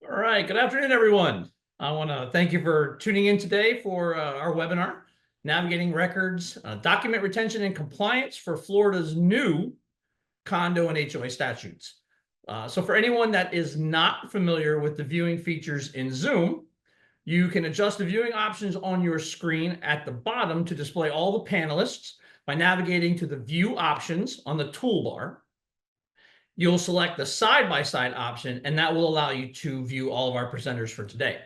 All right, good afternoon, everyone. I want to thank you for tuning in today for our webinar, Navigating Records, Document Retention and Compliance for Florida's new Condo and HOA statutes. So for anyone that is not familiar with the viewing features in Zoom, you can adjust the viewing options on your screen at the bottom to display all the panelists by navigating to the View options on the toolbar. You'll select the side-by-side option, and that will allow you to view all of our presenters for today.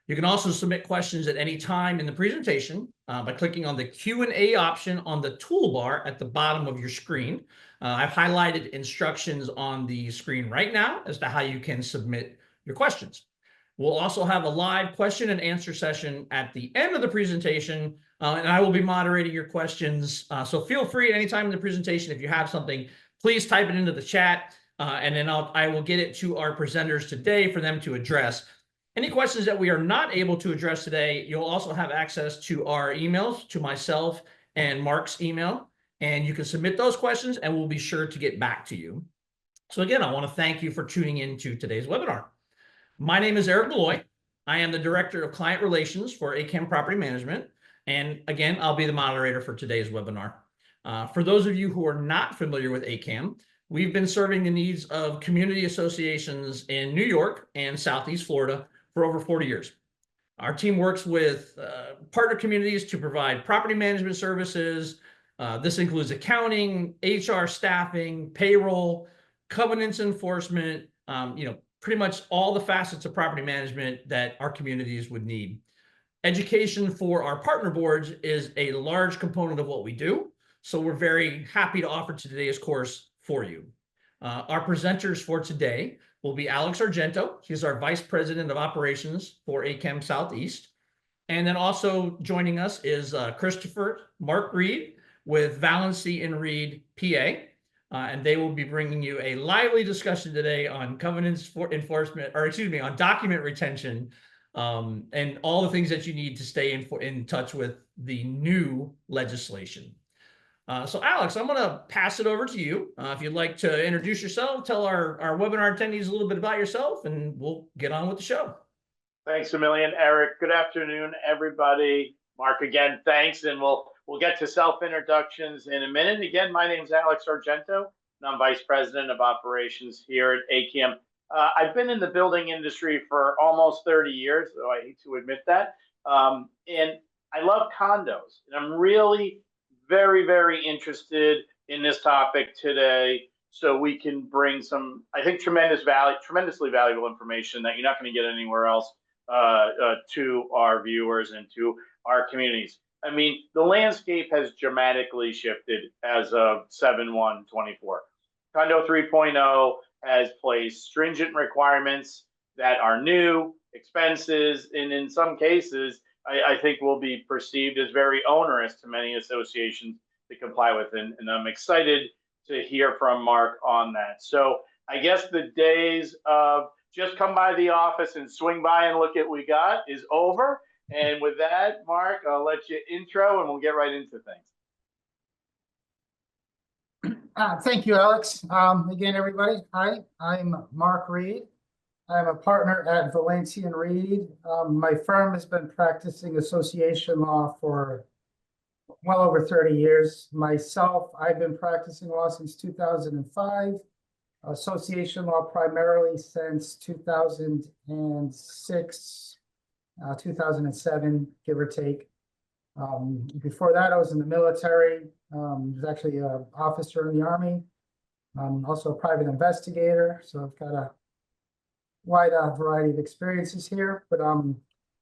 You can also submit questions at any time in the presentation by clicking on the Q&A option on the toolbar at the bottom of your screen. I've highlighted instructions on the screen right now as to how you can submit your questions. We'll also have a live question and answer session at the end of the presentation, and I will be moderating your questions. So feel free at any time in the presentation, if you have something, please type it into the chat, and then I will get it to our presenters today for them to address. Any questions that we are not able to address today, you'll also have access to our emails, to myself and Mark's email, and you can submit those questions and we'll be sure to get back to you. So again, I want to thank you for tuning in to today's webinar. My name is Eric Malloy. I am the Director of Client Relations for ACAM Property Management. And again, I'll be the moderator for today's webinar. For those of you who are not familiar with ACAM, we've been serving the needs of community associations in New York and Southeast Florida for over 40 years. Our team works with partner communities to provide property management services. This includes accounting, HR staffing, payroll, covenants enforcement, pretty much all the facets of property management that our communities would need. Education for our partner boards is a large component of what we do. So we're very happy to offer today's course for you. Our presenters for today will be Alex Argento. He's our Vice President of Operations for ACAM Southeast. And then also joining us is Mark Reed with Valency and Reed, PA. And they will be bringing you a lively discussion today on covenants for enforcement, or excuse me, on document retention, and all the things that you need to stay in touch with the new legislation. So Alex, I'm going to pass it over to you. If you'd like to introduce yourself, tell our webinar attendees a little bit about yourself, and we'll get on with the show. Thanks a million, Eric. Good afternoon, everybody. Mark, again, thanks, and we'll get to self-introductions in a minute. Again, my name's Alex Argento, and I'm Vice President of Operations here at ACAM. I've been in the building industry for almost 30 years, though I hate to admit that, and I love condos, and I'm really very, very interested in this topic today, so we can bring some, I think, tremendously valuable information that you're not going to get anywhere else to our viewers and to our communities. I mean, the landscape has dramatically shifted as of 7/1/24. Condo 3.0 has placed stringent requirements that are new, expenses, and in some cases, I think will be perceived as very onerous to many associations to comply with. And I'm excited to hear from Mark on that. So I guess the days of just come by the office and swing by and look at what we got is over. And with that, Mark, I'll let you intro and we'll get right into things. Thank you, Alex. Again, everybody, hi, I'm Mark Reed. I'm a partner at Valency and Reed. My firm has been practicing association law for well over 30 years. Myself, I've been practicing law since 2005, association law primarily since 2006, 2007, give or take. Before that, I was in the military. I was actually an officer in the Army. Also a private investigator, so I've got a wide variety of experiences here, but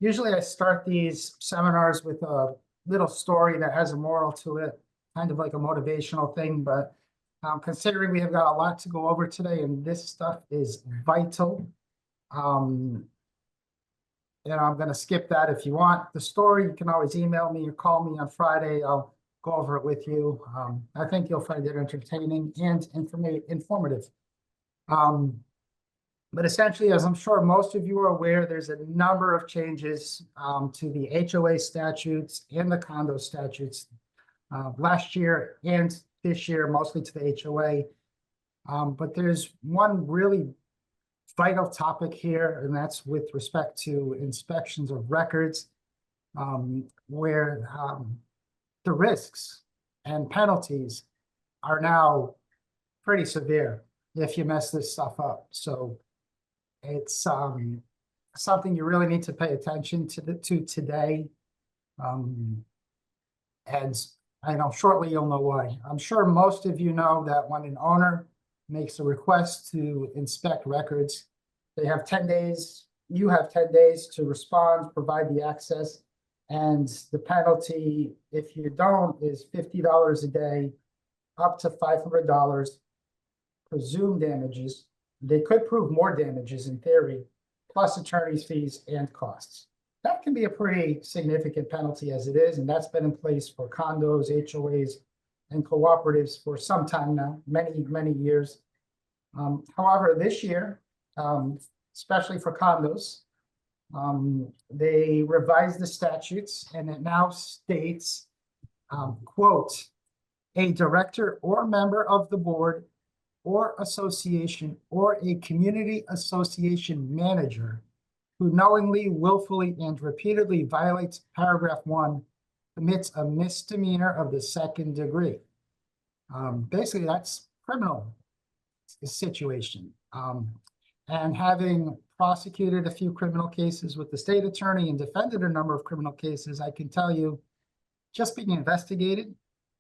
usually I start these seminars with a little story that has a moral to it, kind of like a motivational thing, but considering we have got a lot to go over today and this stuff is vital, I'm going to skip that. If you want the story, you can always email me or call me on Friday. I'll go over it with you. I think you'll find it entertaining and informative. But essentially, as I'm sure most of you are aware, there's a number of changes to the HOA statutes and the condo statutes last year and this year, mostly to the HOA. But there's one really vital topic here, and that's with respect to inspections of records, where the risks and penalties are now pretty severe if you mess this stuff up. So it's something you really need to pay attention to today. And I know shortly you'll know why. I'm sure most of you know that when an owner makes a request to inspect records, they have 10 days, you have 10 days to respond, provide the access. And the penalty, if you don't, is $50 a day, up to $500, presumed damages. They could prove more damages in theory, plus attorney's fees and costs. That can be a pretty significant penalty as it is, and that's been in place for condos, HOAs, and cooperatives for some time now, many years. However, this year, especially for condos, they revised the statutes, and it now states, quote, a director or member of the board or association or a community association manager who knowingly, willfully, and repeatedly violates paragraph 1 commits a misdemeanor of the second degree. Basically, that's criminal situation. And having prosecuted a few criminal cases with the state attorney and defended a number of criminal cases, I can tell you, just being investigated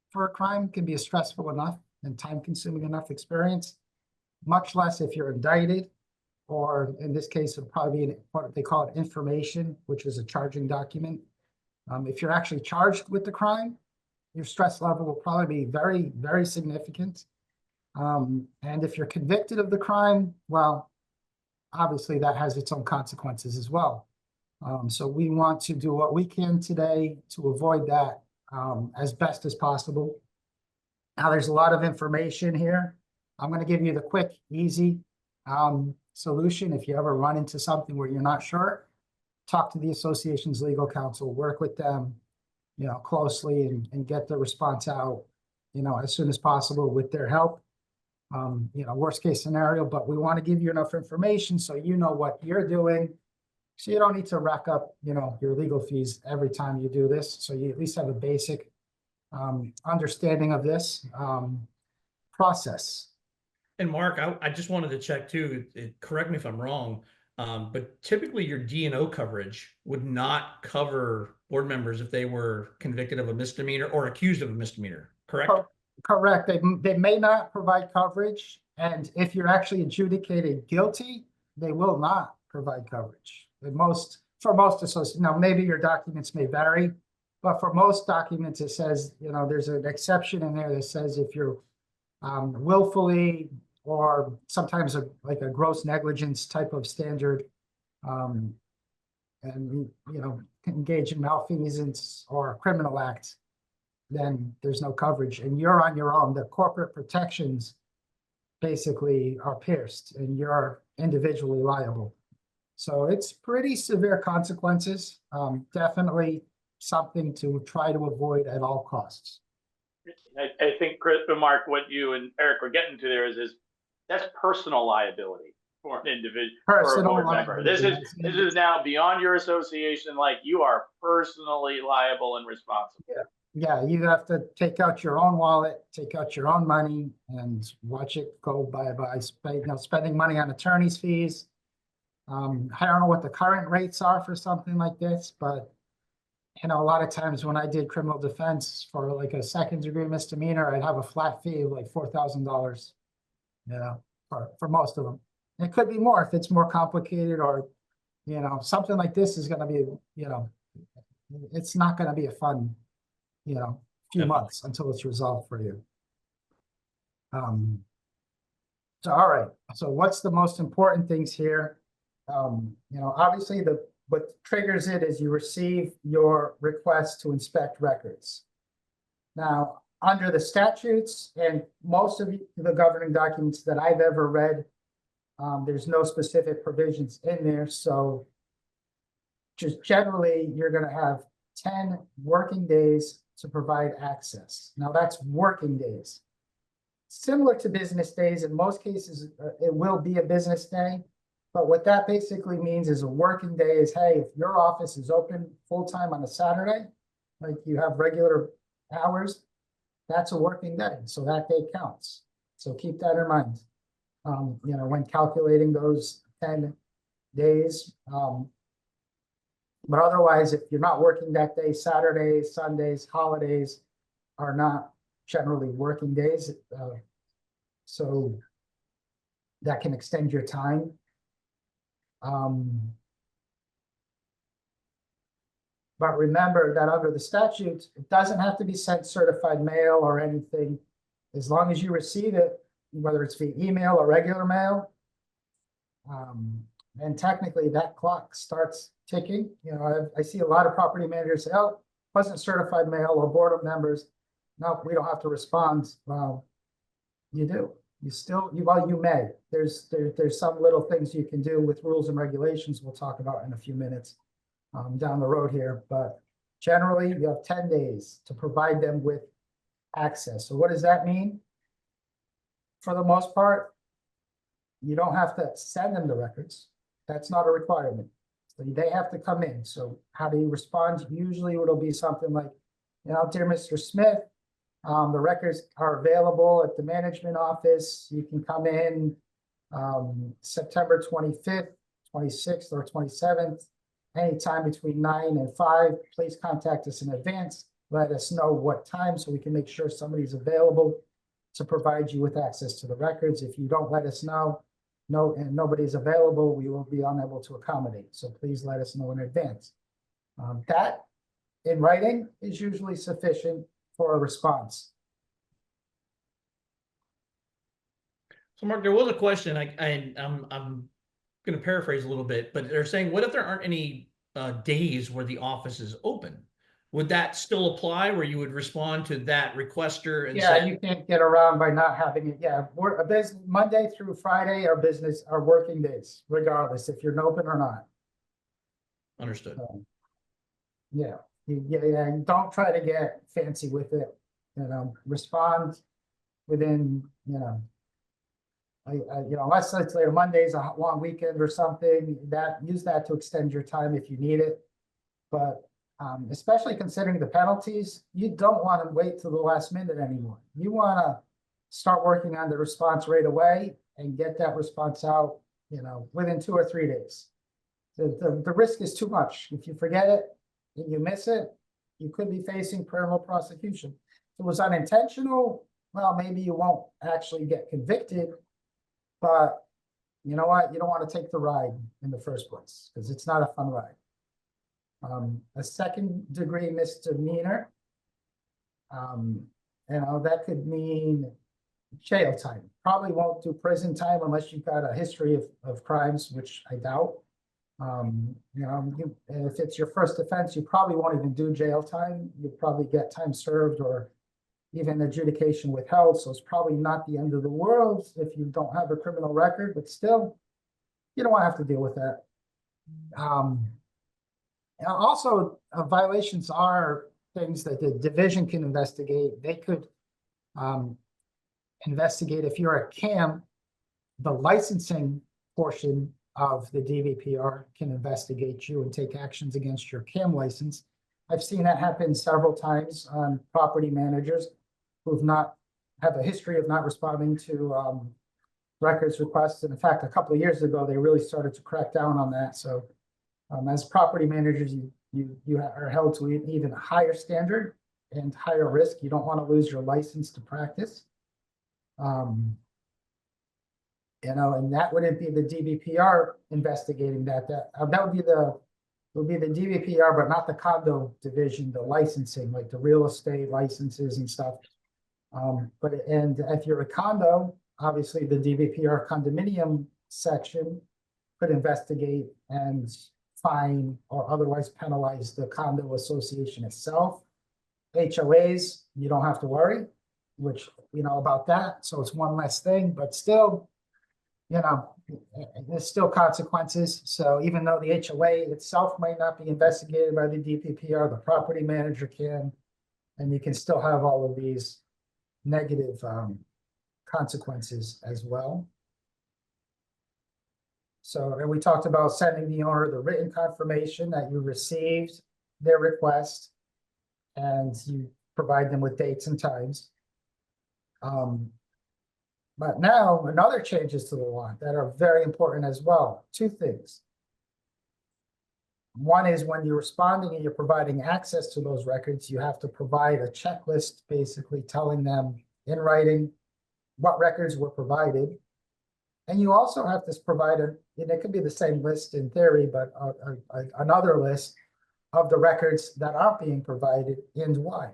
for a crime can be a stressful enough and time-consuming enough experience, much less if you're indicted, or in this case, it'll probably be what they call it information, which is a charging document. If you're actually charged with the crime, your stress level will probably be very, very significant. And if you're convicted of the crime, well, obviously that has its own consequences as well. So we want to do what we can today to avoid that as best as possible. Now, there's a lot of information here. I'm going to give you the quick, easy solution. If you ever run into something where you're not sure, talk to the association's legal counsel, work with them, closely and get the response out, as soon as possible with their help. Worst case scenario, but we want to give you enough information so you know what you're doing. So you don't need to rack up, your legal fees every time you do this. So you at least have a basic understanding of this process. And Mark, I just wanted to check too, correct me if I'm wrong, but typically your D&O coverage would not cover board members if they were convicted of a misdemeanor or accused of a misdemeanor, correct? Correct. They may not provide coverage. And if you're actually adjudicated guilty, they will not provide coverage. For most associations, now maybe your documents may vary, but for most documents, it says, there's an exception in there that says if you're willfully or sometimes like a gross negligence type of standard, and engage in malfeasance or a criminal act, then there's no coverage and you're on your own. The corporate protections basically are pierced and you're individually liable. So it's pretty severe consequences. Definitely something to try to avoid at all costs. I think, Chris and Mark, what you and Eric were getting to there is that's personal liability for an individual, for a board member. This is now beyond your association. Like, you are personally liable and responsible. Yeah, you have to take out your own wallet, take out your own money, and watch it go by spending money on attorney's fees. I don't know what the current rates are for something like this, but a lot of times when I did criminal defense for like a second-degree misdemeanor, I'd have a flat fee of like $4,000. For most of them. It could be more if it's more complicated, or something like this is going to be, it's not going to be a fun, few months until it's resolved for you. So, all right. So what's the most important things here? Obviously what triggers it is you receive your request to inspect records. Now, under the statutes and most of the governing documents that I've ever read, there's no specific provisions in there. So just generally, you're going to have 10 working days to provide access. Now, that's working days. Similar to business days, in most cases, it will be a business day. But what that basically means is a working day is, hey, if your office is open full-time on a Saturday, like you have regular hours, that's a working day, so that day counts. So keep that in mind. You know, when calculating those 10 days. But otherwise, if you're not working that day, Saturdays, Sundays, holidays are not generally working days. So that can extend your time. But remember that under the statutes, it doesn't have to be sent certified mail or anything. As long as you receive it, whether it's via email or regular mail. And technically that clock starts ticking. You know, I see a lot of property managers say, oh, wasn't certified mail, or board of members. No, we don't have to respond. Well, you do. Well, you may. There's some little things you can do with rules and regulations we'll talk about in a few minutes down the road here. But generally, you have 10 days to provide them with access. So what does that mean? For the most part, you don't have to send them the records. That's not a requirement. So they have to come in. So how do you respond? Usually it'll be something like, you know, dear Mr. Smith, the records are available at the management office. You can come in September 25th, 26th, or 27th, anytime between 9 and 5. Please contact us in advance. Let us know what time so we can make sure somebody's available to provide you with access to the records. If you don't let us know, and nobody's available, we will be unable to accommodate. So please let us know in advance. That in writing is usually sufficient for a response. So Mark, there was a question, I'm going to paraphrase a little bit, but they're saying, what if there aren't any days where the office is open? Would that still apply where you would respond to that requester and Yeah, say, you can't get around by not having it. Yeah, we're a business Monday through Friday, our business, our working days, regardless if you're open or not. understood? Yeah, and don't try to get fancy with it. You know, respond within, you know, unless it's like Monday's a long weekend or something, use that to extend your time if you need it. But especially considering the penalties, you don't want to wait till the last minute anymore. You want to start working on the response right away and get that response out, you know, within 2 or 3 days. The risk is too much. If you forget it and you miss it, you could be facing criminal prosecution. If it was unintentional, well, maybe you won't actually get convicted, but you know what? You don't want to take the ride in the first place because it's not a fun ride. A second-degree misdemeanor, you know, that could mean jail time. Probably won't do prison time unless you've got a history of crimes, which I doubt. You know, if it's your first offense, you probably won't even do jail time. You'll probably get time served or even adjudication withheld. So it's probably not the end of the world if you don't have a criminal record, but still, you don't want to have to deal with that. Also, violations are things that the division can investigate. They could investigate if you're a CAM, the licensing portion of the DVPR can investigate you and take actions against your CAM license. I've seen that happen several times on property managers who've not have a history of not responding to records requests. And in fact, a couple of years ago, they really started to crack down on that. So as property managers, you are held to an even higher standard and higher risk. You don't want to lose your license to practice. You know, and that wouldn't be the DVPR investigating that. That would be the DVPR, but not the condo division, the licensing, like the real estate licenses and stuff. But if you're a condo, obviously the DVPR condominium section could investigate and fine or otherwise penalize the condo association itself. HOAs, you don't have to worry, which, you know, about that. So it's one less thing, but still, you know, there's still consequences. So even though the HOA itself might not be investigated by the DPPR, the property manager can, and you can still have all of these negative consequences as well. So, and we talked about sending the owner the written confirmation that you received their request. And you provide them with dates and times. But now another changes to the law that are very important as well. Two things. One is when you're responding and you're providing access to those records, you have to provide a checklist, basically telling them in writing what records were provided. And you also have to provide and it could be the same list in theory, but another list of the records that aren't being provided and why.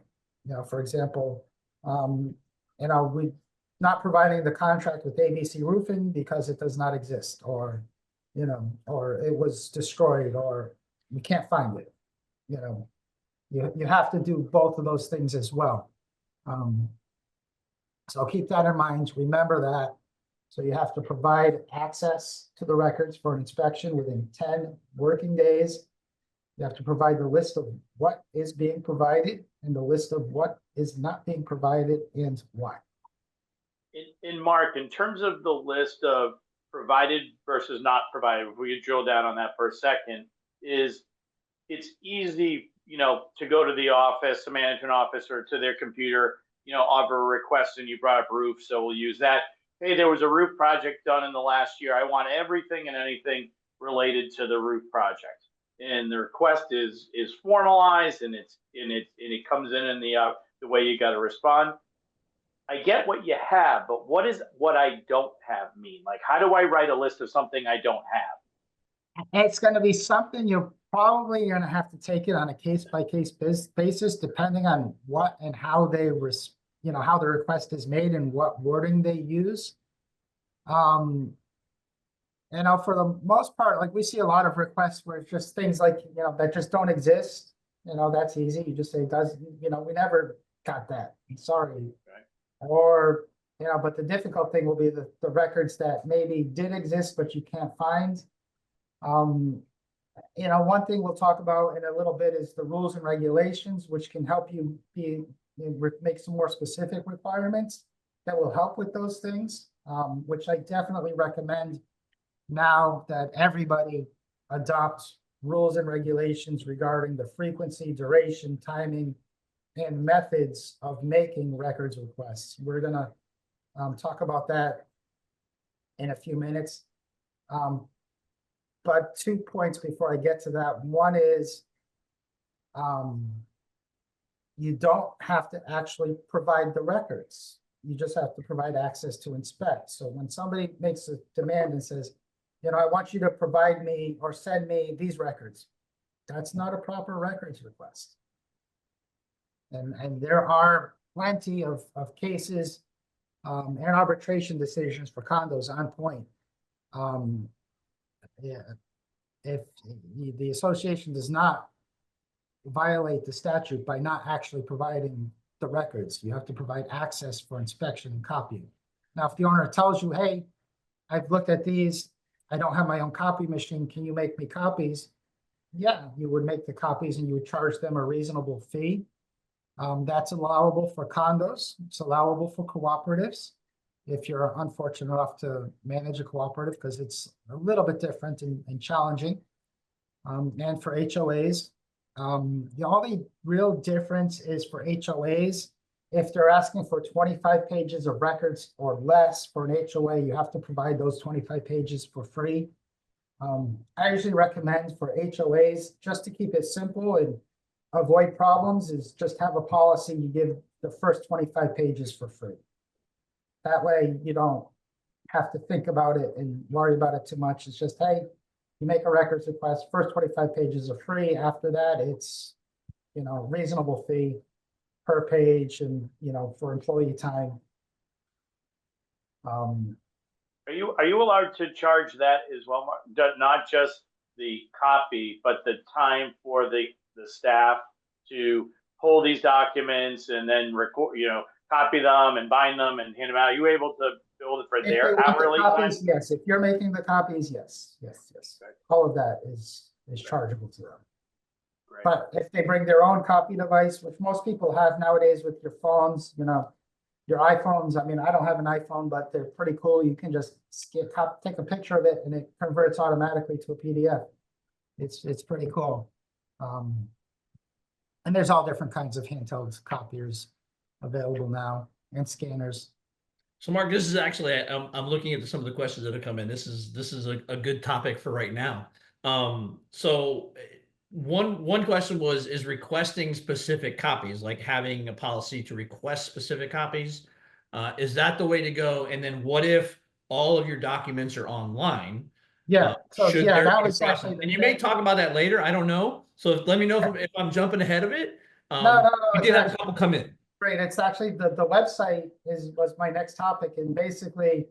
For example, we not providing the contract with ABC Roofing because it does not exist, or it was destroyed, or we can't find it. You have to do both of those things as well. So keep that in mind. Remember that. So you have to provide access to the records for an inspection within 10 working days. You have to provide the list of what is being provided and the list of what is not being provided and why. In Mark, in terms of the list of provided versus not provided, if we could drill down on that for a second, it's easy, to go to the office, the management office, or to their computer, offer a request, and you brought up roof, so we'll use that. Hey, there was a roof project done in the last year. I want everything and anything related to the roof project. And the request is formalized, and it comes in the way you got to respond. I get what you have, but what is what I don't have mean? Like, how do I write a list of something I don't have? It's going to be something you're probably going to have to take it on a case-by-case basis, depending on what and how how the request is made and what wording they use. For the most part, like we see a lot of requests where it's just things like, that just don't exist. That's easy. You just say, we never got that. I'm sorry. Right. Or, but the difficult thing will be the records that maybe did exist, but you can't find. One thing we'll talk about in a little bit is the rules and regulations, which can help you make some more specific requirements that will help with those things, which I definitely recommend now that everybody adopts rules and regulations regarding the frequency, duration, timing, and methods of making records requests. We're gonna talk about that in a few minutes. But 2 points before I get to that. One is you don't have to actually provide the records. You just have to provide access to inspect. So when somebody makes a demand and says, I want you to provide me or send me these records, that's not a proper records request. And there are plenty of cases and arbitration decisions for condos on point. If the association does not violate the statute by not actually providing the records, you have to provide access for inspection and copying. Now, if the owner tells you, hey, I've looked at these, I don't have my own copy machine, can you make me copies? Yeah, you would make the copies and you would charge them a reasonable fee. That's allowable for condos. It's allowable for cooperatives if you're unfortunate enough to manage a cooperative, because it's a little bit different and challenging. And for HOAs, the only real difference is for HOAs. If they're asking for 25 pages of records or less for an HOA, you have to provide those 25 pages for free. I usually recommend for HOAs, just to keep it simple and avoid problems, is just have a policy. You give the first 25 pages for free. That way you don't have to think about it and worry about it too much. It's just, hey, you make a records request, first 25 pages are free. After that, it's, reasonable fee per page and, for employee time. Are you allowed to charge that as well, Mark? Not just the copy, but the time for the staff to pull these documents and then record, copy them and bind them and hand them out? Are you able to build it for their hourly time? Yes, if you're making the copies, yes. Okay. All of that is chargeable to them. Great. But if they bring their own copy device, which most people have nowadays with your phones, your iPhones, I mean, I don't have an iPhone, but they're pretty cool. You can just take a picture of it and it converts automatically to a PDF. It's pretty cool. And there's all different kinds of handheld copiers available now and scanners. So Mark, this is actually, I'm looking at some of the questions that have come in. This is a good topic for right now. So one question was, is requesting specific copies, like having a policy to request specific copies? Is that the way to go? And then what if all of your documents are online? Yeah, so Should yeah, there that be a was process? actually. And you may talk about that later, I don't know. So let me know if I'm jumping ahead of it. No, We it's did have a actually couple come in. great. It's actually the website was my next topic, and basically,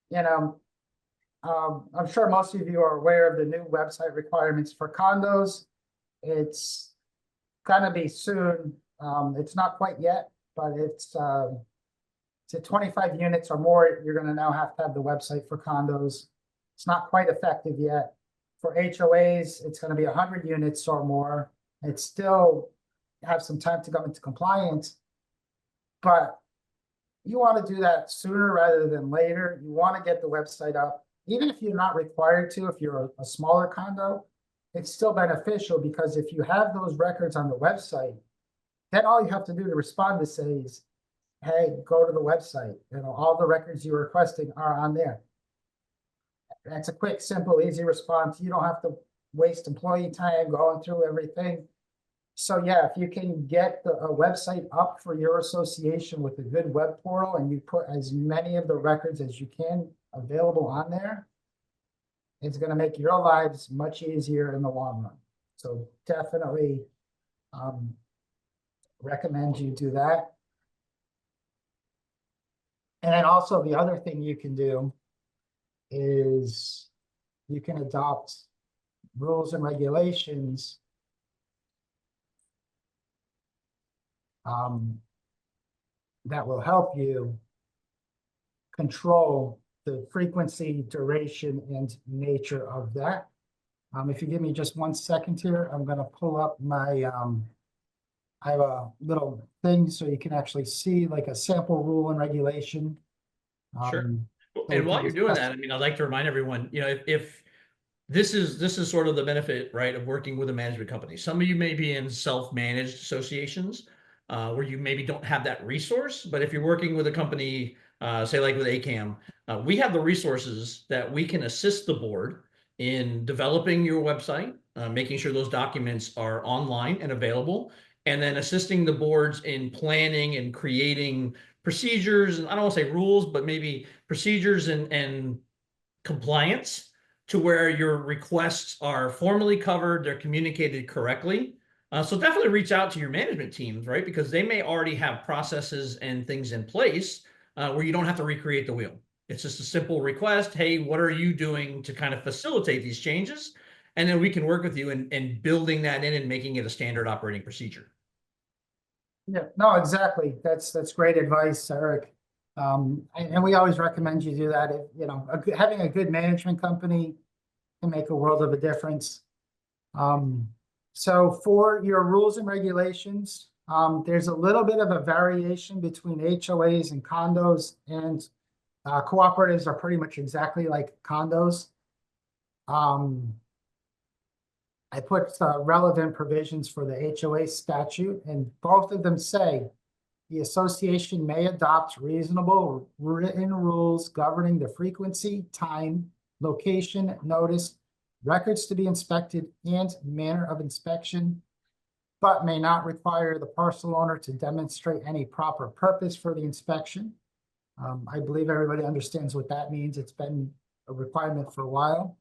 you know, I'm sure most of you are aware of the new website requirements for condos. It's gonna be soon. It's not quite yet, but it's to 25 units or more, you're gonna now have to have the website for condos. It's not quite effective yet. For HOAs, it's gonna be 100 units or more. It's still have some time to come into compliance. But you want to do that sooner rather than later. You want to get the website up, even if you're not required to, if you're a smaller condo, it's still beneficial because if you have those records on the website, then all you have to do to respond to say is, hey, go to the website. You know, all the records you're requesting are on there. That's a quick, simple, easy response. You don't have to waste employee time going through everything. So yeah, if you can get a website up for your association with a good web portal and you put as many of the records as you can available on there, it's going to make your lives much easier in the long run. So definitely recommend you do that. And then also the other thing you can do is you can adopt rules and regulations that will help you control the frequency, duration, and nature of that. If you give me just 1 second here, I'm going to pull up my, I have a little thing so you can actually see like a sample rule and regulation. Sure. So And we while can you're doing discuss- that, I mean, I'd like to remind everyone, you know, if this is sort of the benefit, right, of working with a management company. Some of you may be in self-managed associations where you maybe don't have that resource, but if you're working with a company, say like with ACAM, we have the resources that we can assist the board in developing your website, making sure those documents are online and available, and then assisting the boards in planning and creating procedures, and I don't want to say rules, but maybe procedures and compliance to where your requests are formally covered, they're communicated correctly. So definitely reach out to your management teams, right? Because they may already have processes and things in place where you don't have to recreate the wheel. It's just a simple request. Hey, what are you doing to kind of facilitate these changes? And then we can work with you in building that in and making it a standard operating procedure. Yeah, no, exactly. That's great advice, Eric. And we always recommend you do that. You know, having a good management company can make a world of a difference. So for your rules and regulations, there's a little bit of a variation between HOAs and condos, and cooperatives are pretty much exactly like condos. I put relevant provisions for the HOA statute, and both of them say the association may adopt reasonable written rules governing the frequency, time, location, notice, records to be inspected, and manner of inspection, but may not require the parcel owner to demonstrate any proper purpose for the inspection. I believe everybody understands what that means. It's been a requirement for a while.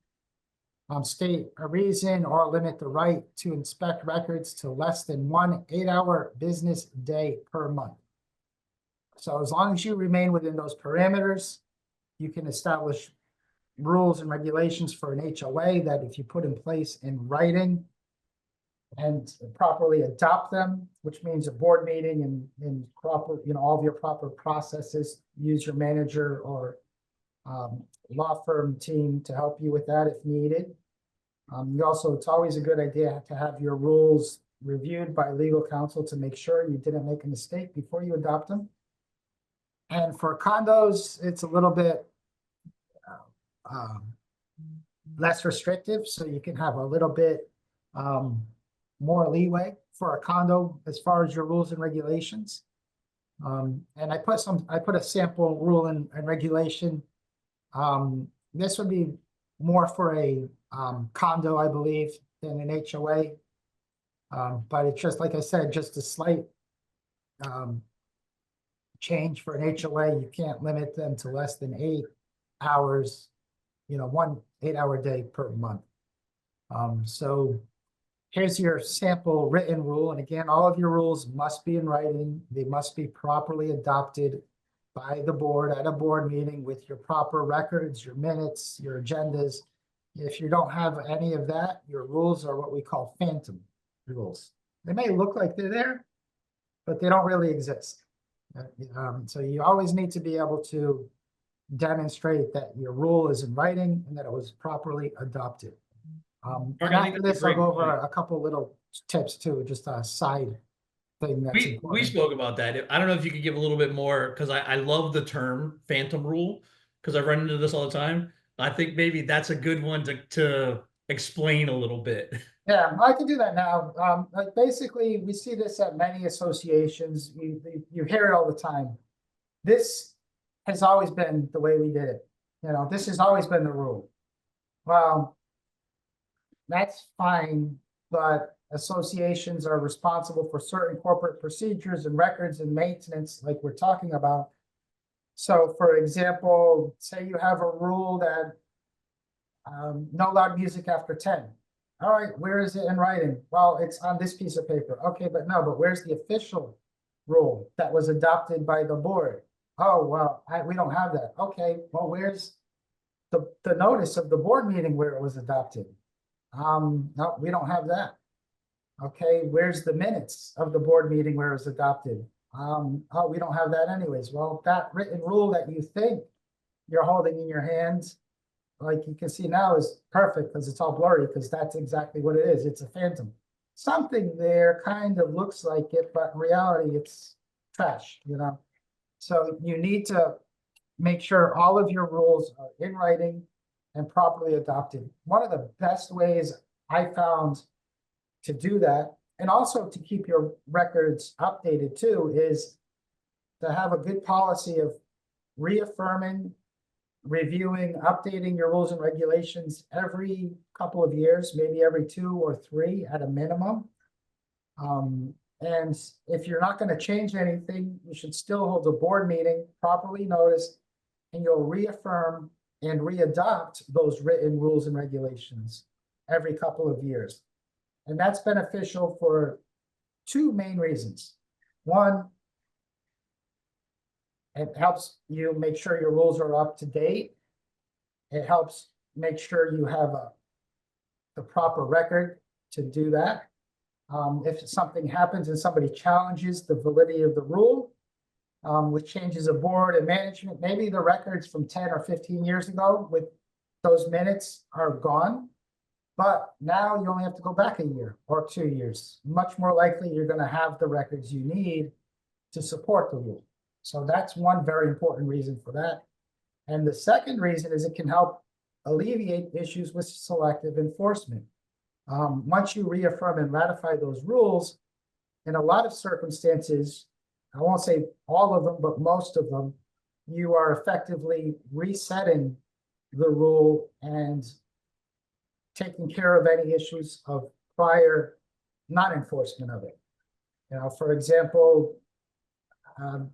State a reason or limit the right to inspect records to less than 1 8-hour business day per month. So as long as you remain within those parameters, you can establish rules and regulations for an HOA that if you put in place in writing and properly adopt them, which means a board meeting and proper, you know, all of your proper processes, use your manager or law firm team to help you with that if needed. It's always a good idea to have your rules reviewed by legal counsel to make sure you didn't make a mistake before you adopt them. And for condos, it's a little bit um, less restrictive, so you can have a little bit more leeway for a condo as far as your rules and regulations. And I put a sample rule and regulation. This would be more for a condo, I believe, than an HOA. But it's just, like I said, just a slight change for an HOA. You can't limit them to less than 8 hours, 1 8-hour day per month. So here's your sample written rule. And again, all of your rules must be in writing. They must be properly adopted by the board at a board meeting with your proper records, your minutes, your agendas. If you don't have any of that, your rules are what we call phantom rules. They may look like they're there, but they don't really exist. So you always need to be able to demonstrate that your rule is in writing and that it was properly adopted. And after this, I'll go over a couple little tips too, just a side thing that's We important. spoke about that. I don't know if you could give a little bit more, because I love the term phantom rule, because I run into this all the time. I think maybe that's a good one to explain a little bit. Yeah, I can do that now. Like basically, we see this at many associations. You hear it all the time. This has always been the way we did it. This has always been the rule. Well, that's fine, but associations are responsible for certain corporate procedures and records and maintenance like we're talking about. So for example, say you have a rule that no loud music after 10. All right, where is it in writing? Well, it's on this piece of paper. Okay, but where's the official rule that was adopted by the board? Oh, well, we don't have that. Okay, well, where's the notice of the board meeting where it was adopted? No, we don't have that. Okay, where's the minutes of the board meeting where it was adopted? Oh, we don't have that anyways. Well, that written rule that you think you're holding in your hands, like you can see now, is perfect because it's all blurry, because that's exactly what it is. It's a phantom. Something there kind of looks like it, but in reality, it's trash, So you need to make sure all of your rules are in writing and properly adopted. One of the best ways I found to do that, and also to keep your records updated too, is to have a good policy of reaffirming, reviewing, updating your rules and regulations every couple of years, maybe every 2 or 3 at a minimum. And if you're not going to change anything, you should still hold a board meeting, properly noticed, and you'll reaffirm and readopt those written rules and regulations every couple of years. And that's beneficial for 2 main reasons. One, it helps you make sure your rules are up to date. It helps make sure you have the proper record to do that. If something happens and somebody challenges the validity of the rule, with changes of board and management, maybe the records from 10 or 15 years ago with those minutes are gone, but now you only have to go back a year or 2 years. Much more likely you're going to have the records you need to support the rule. So that's one very important reason for that. And the second reason is it can help alleviate issues with selective enforcement. Once you reaffirm and ratify those rules, in a lot of circumstances, I won't say all of them, but most of them, you are effectively resetting the rule and taking care of any issues of prior non-enforcement of it. For example,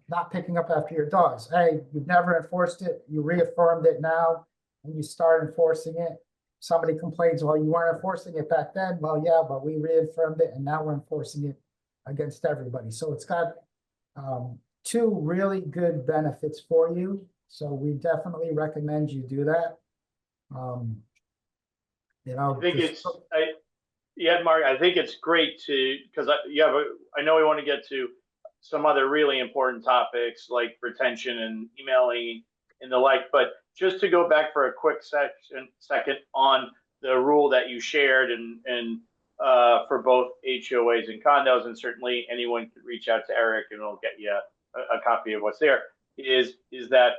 not picking up after your dogs. Hey, you've never enforced it. You reaffirmed it now, and you start enforcing it. Somebody complains, well, you weren't enforcing it back then. Well, yeah, but we reaffirmed it, and now we're enforcing it against everybody. So it's got 2 really good benefits for you. So we definitely recommend you do that. I think yeah, Mark, I think it's great because I know we want to get to some other really important topics like retention and emailing and the like, but just to go back for a quick second on the rule that you shared and for both HOAs and condos, and certainly anyone could reach out to Eric and we'll get you a copy of what's there. is that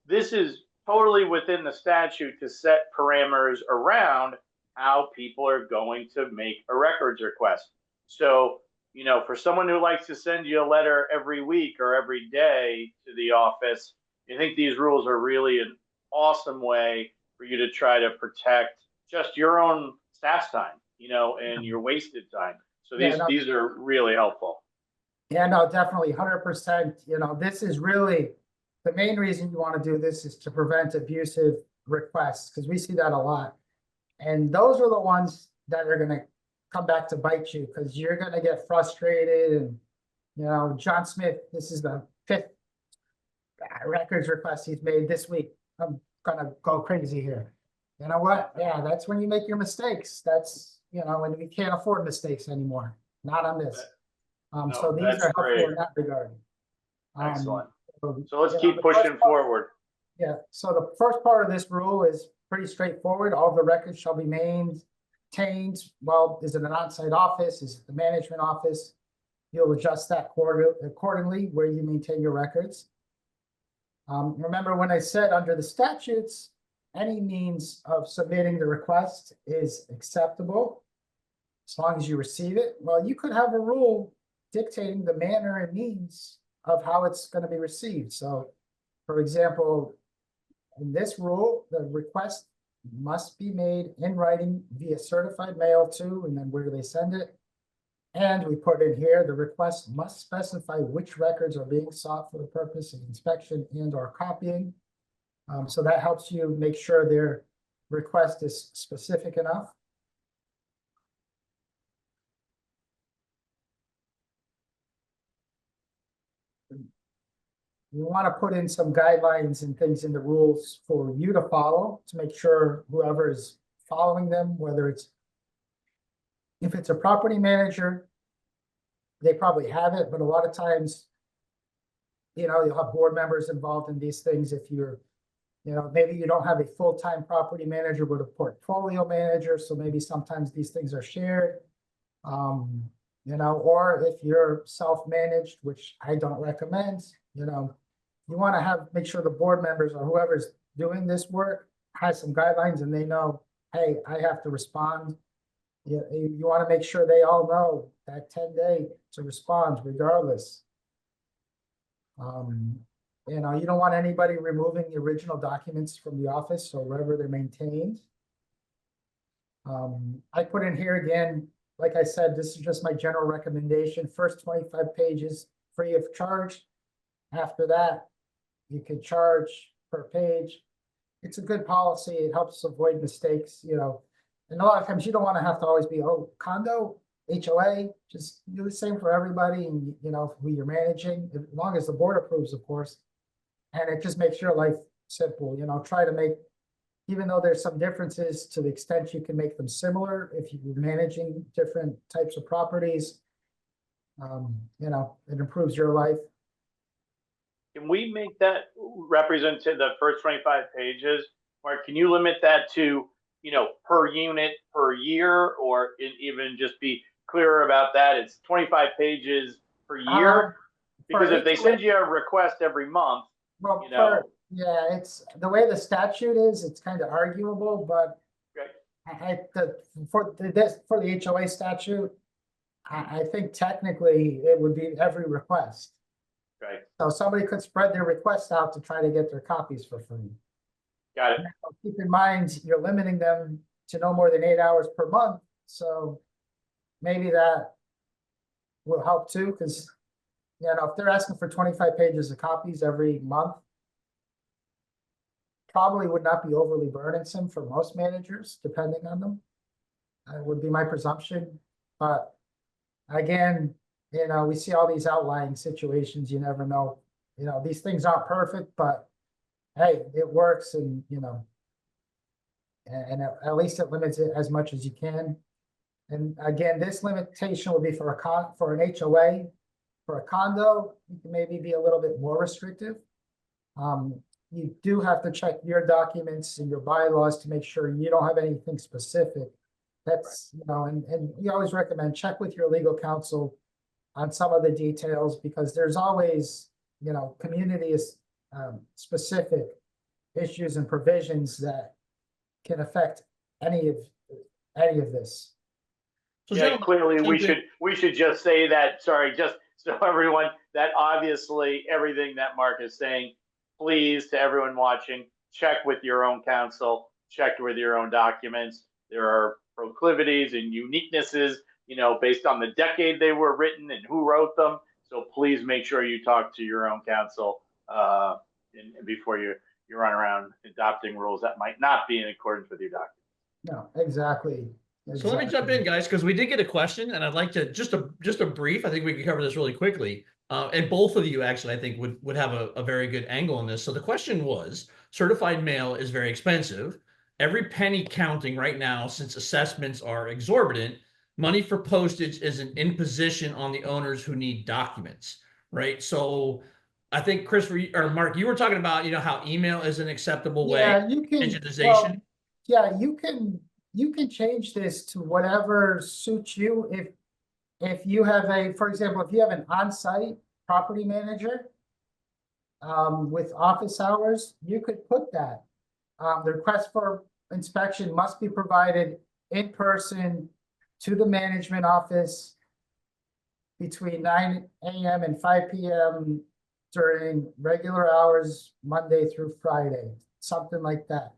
this is totally within the statute to set parameters around how people are going to make a records request. So, you know, for someone who likes to send you a letter every week or every day to the office, I think these rules are really an awesome way for you to try to protect just your own staff's time, you know, and your wasted time. So these are really helpful. Yeah, no, definitely 100%. You know, this is really the main reason you want to do this is to prevent abusive requests, because we see that a lot. And those are the ones that are going to come back to bite you, because you're going to get frustrated. And, you know, John Smith, this is the 5th records request he's made this week. I'm going to go crazy here. You know what? Yeah, that's when you make your mistakes. That's, you know, when we can't afford mistakes anymore. Not on this. No, So these that's are helpful great. in that regard. Excellent. So So let's you know, keep pushing forward. Yeah, so the first part of this rule is pretty straightforward. All the records shall be maintained. Well, is it an on-site office? Is it the management office? You'll adjust that accordingly where you maintain your records. Remember when I said under the statutes, any means of submitting the request is acceptable as long as you receive it. Well, you could have a rule dictating the manner and means of how it's going to be received. So, for example, in this rule, the request must be made in writing via certified mail to, and then where do they send it? And we put in here, the request must specify which records are being sought for the purpose of inspection and or copying. So that helps you make sure their request is specific enough. You want to put in some guidelines and things in the rules for you to follow to make sure whoever is following them, whether if it's a property manager, they probably have it, but a lot of times, you know, you'll have board members involved in these things. If you're, you know, maybe you don't have a full-time property manager, but a portfolio manager. So maybe sometimes these things are shared. You know, or if you're self-managed, which I don't recommend, you know, you want to make sure the board members or whoever's doing this work has some guidelines and they know, hey, I have to respond. You want to make sure they all know that 10-day to respond regardless. You know, you don't want anybody removing the original documents from the office or wherever they're maintained. I put in here again, like I said, this is just my general recommendation. First 25 pages free of charge. After that, you can charge per page. It's a good policy. It helps avoid mistakes, you know. And a lot of times you don't want to have to always be, oh, condo, HOA, just do the same for everybody and, you know, who you're managing, as long as the board approves, of course. And it just makes your life simple, you know, try to make, even though there's some differences, to the extent you can make them similar, if you're managing different types of properties, you know, it improves your life. Can we make that represent to the first 25 pages? Or can you limit that to, you know, per unit per year, or even just be clearer about that? It's 25 pages per year, because if they send you a request every month, well, you know, yeah, it's the way the statute is, it's kind of arguable, but for the HOA statute, I think technically it would be every request. Right. So somebody could spread their requests out to try to get their copies for free. Got it. Now, keep in mind, you're limiting them to no more than 8 hours per month. So maybe that will help too, because, you know, if they're asking for 25 pages of copies every month, probably would not be overly burdensome for most managers, depending on them. Would be my presumption. But again, you know, we see all these outlying situations. You never know. You know, these things aren't perfect, but hey, it works, and you know, and at least it limits it as much as you can. And again, this limitation will be for an HOA. For a condo, you can maybe be a little bit more restrictive. You do have to check your documents and your bylaws to make sure you don't have anything specific. That's, you know, and we always recommend check with your legal counsel on some of the details, because there's always, you know, community is specific issues and provisions that can affect any of this. So Yeah, gentlemen, clearly something- we should just say that, sorry, just so everyone, that obviously everything that Mark is saying, please, to everyone watching, check with your own counsel, check with your own documents. There are proclivities and uniquenesses, based on the decade they were written and who wrote them. So please make sure you talk to your own counsel before you run around adopting rules that might not be in accordance with your document. No, exactly. So let me jump in, guys, because we did get a question, and I'd like to just a brief. I think we can cover this really quickly. And both of you actually, I think, would have a very good angle on this. So the question was, certified mail is very expensive. Every penny counting right now, since assessments are exorbitant. Money for postage is an imposition on the owners who need documents, right? So I think Chris or Mark, you were talking about, how email is an acceptable way, Yeah, you can, digitization. yeah, you can change this to whatever suits you. If you have for example, if you have an on-site property manager with office hours, you could put that. The request for inspection must be provided in person to the management office between 9 a.m. and 5 p.m. during regular hours, Monday through Friday, something like that.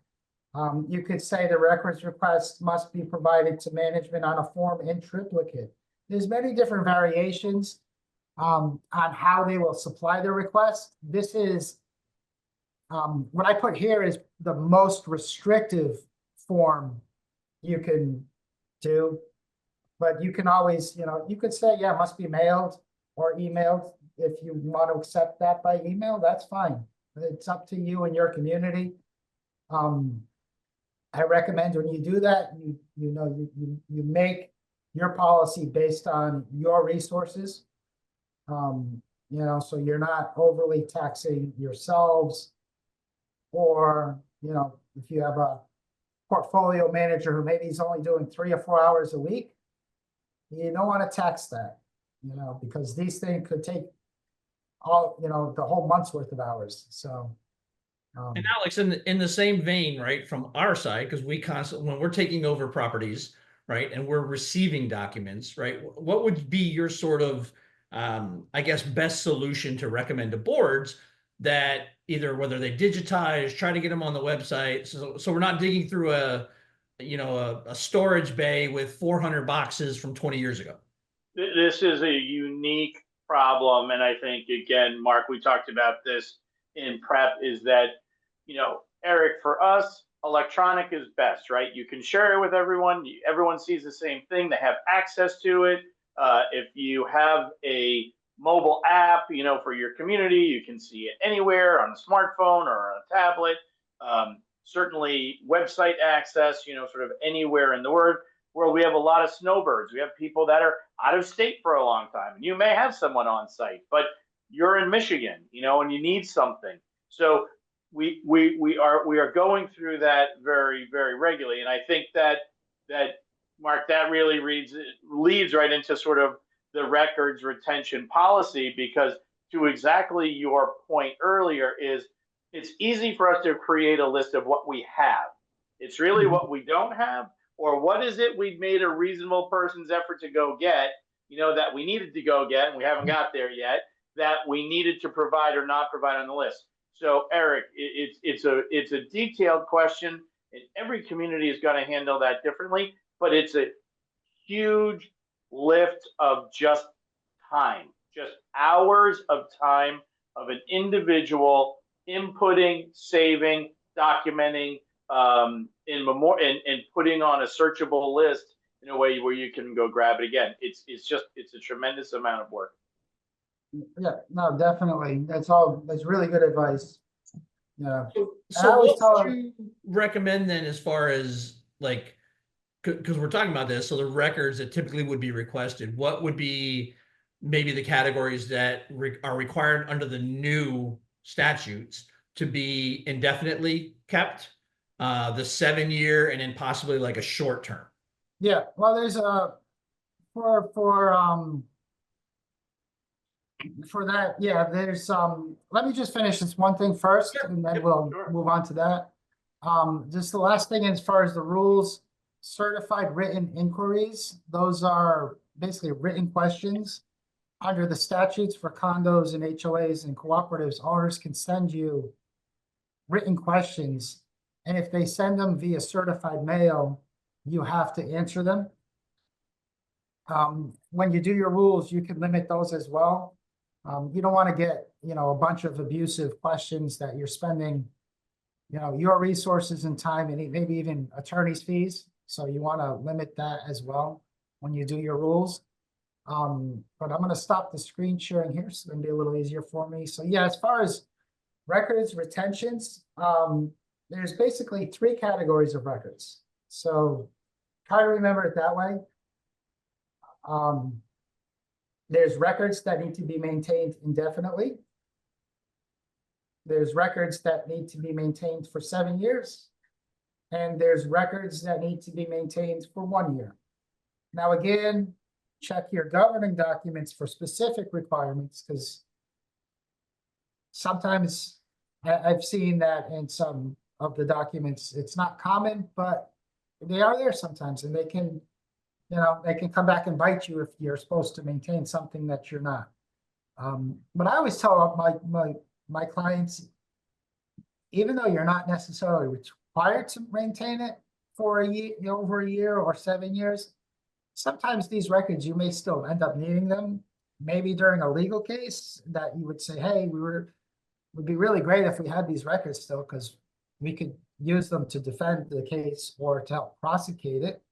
You could say the records request must be provided to management on a form in triplicate. There's many different variations on how they will supply the request. This is what I put here is the most restrictive form you can do. But you can always, you could say, yeah, it must be mailed or emailed. If you want to accept that by email, that's fine. It's up to you and your community. I recommend when you do that, you make your policy based on your resources. So you're not overly taxing yourselves. Or, if you have a portfolio manager who maybe is only doing 3 or 4 hours a week, you don't want to tax that, because these things could take all, the whole month's worth of hours. So. And Alex, in the same vein, right, from our side, because we constantly, when we're taking over properties, right, and we're receiving documents, right, what would be your sort of, I guess, best solution to recommend to boards that either whether they digitize, try to get them on the website, so we're not digging through a storage bay with 400 boxes from 20 years ago. This is a unique problem, and I think, again, Mark, we talked about this in prep, is that, Eric, for us, electronic is best, right? You can share it with everyone. Everyone sees the same thing. They have access to it. If you have a mobile app, for your community, you can see it anywhere on a smartphone or on a tablet. Certainly website access, sort of anywhere in the world. We have a lot of snowbirds. We have people that are out of state for a long time. You may have someone on site, but you're in Michigan, and you need something. So we are going through that very, very regularly. And I think that Mark, that really leads right into sort of the records retention policy, because to exactly your point earlier is it's easy for us to create a list of what we have. It's really what we don't have, or what is it we've made a reasonable person's effort to go get, that we needed to go get and we haven't got there yet, that we needed to provide or not provide on the list. So Eric, it's a detailed question, and every community is going to handle that differently, but it's a huge lift of just time, just hours of time of an individual inputting, saving, documenting, and putting on a searchable list in a way where you can go grab it again. It's a tremendous amount of work. Yeah, no, definitely. That's really good advice. Yeah. So what would you recommend then, as far as like, because we're talking about this, so the records that typically would be requested, what would be maybe the categories that are required under the new statutes to be indefinitely kept, the 7-year, and then possibly like a short term? Yeah, well, there's for For that, yeah, there's, let me just finish this one thing first, Yep, and then yep, we'll sure. move on to that. Just the last thing as far as the rules, certified written inquiries, those are basically written questions. Under the statutes for condos and HOAs and cooperatives, owners can send you written questions. And if they send them via certified mail, you have to answer them. When you do your rules, you can limit those as well. You don't want to get, a bunch of abusive questions that you're spending, your resources and time and maybe even attorney's fees. So you want to limit that as well when you do your rules. But I'm going to stop the screen sharing here, so it's going to be a little easier for me. So yeah, as far as records retentions, there's basically 3 categories of records. So try to remember it that way. There's records that need to be maintained indefinitely. There's records that need to be maintained for 7 years. And there's records that need to be maintained for 1 year. Now, again, check your governing documents for specific requirements, because sometimes I've seen that in some of the documents. It's not common, but they are there sometimes, and they can come back and bite you if you're supposed to maintain something that you're not. But I always tell my clients, even though you're not necessarily required to maintain it for a year, over a year or 7 years, sometimes these records, you may still end up needing them. Maybe during a legal case that you would say, hey, would be really great if we had these records still, because we could use them to defend the case or to help prosecute it.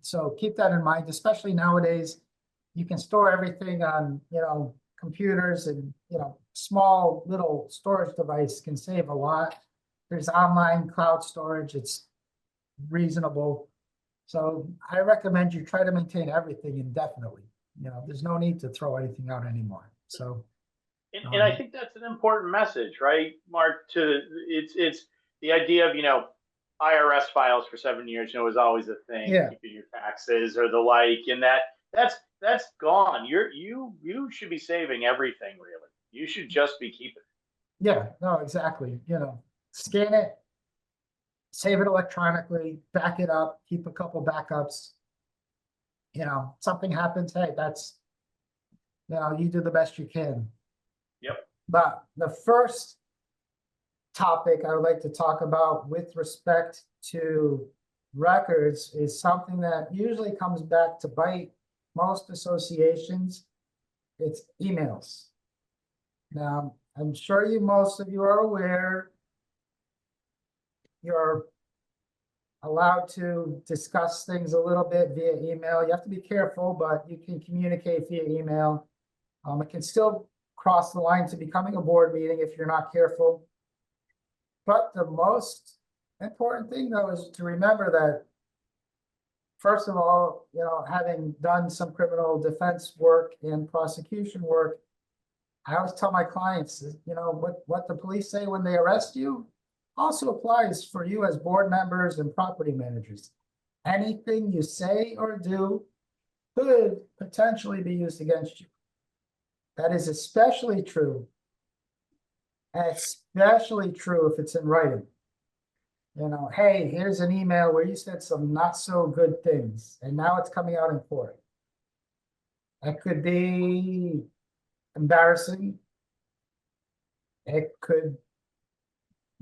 So keep that in mind, especially nowadays. You can store everything on, computers, and, small little storage device can save a lot. There's online cloud storage. It's reasonable. So I recommend you try to maintain everything indefinitely. There's no need to throw anything out anymore. So, And I think that's an important message, right, Mark? It's the idea of IRS files for 7 years, was always a thing, yeah, keeping your taxes or the like, and that's gone. You should be saving everything, really. You should just be keeping it. yeah, no, exactly. Scan it, save it electronically, back it up, keep a couple backups. Something happens, hey, that's, you do the best you can. Yep. But the first topic I would like to talk about with respect to records is something that usually comes back to bite most associations. It's emails. Now, I'm sure most of you are aware you're allowed to discuss things a little bit via email. You have to be careful, but you can communicate via email. It can still cross the line to becoming a board meeting if you're not careful. But the most important thing, though, is to remember that, first of all, having done some criminal defense work and prosecution work, I always tell my clients, what the police say when they arrest you also applies for you as board members and property managers. Anything you say or do could potentially be used against you. That is especially true if it's in writing. Hey, here's an email where you said some not so good things, and now it's coming out in court. That could be embarrassing. It could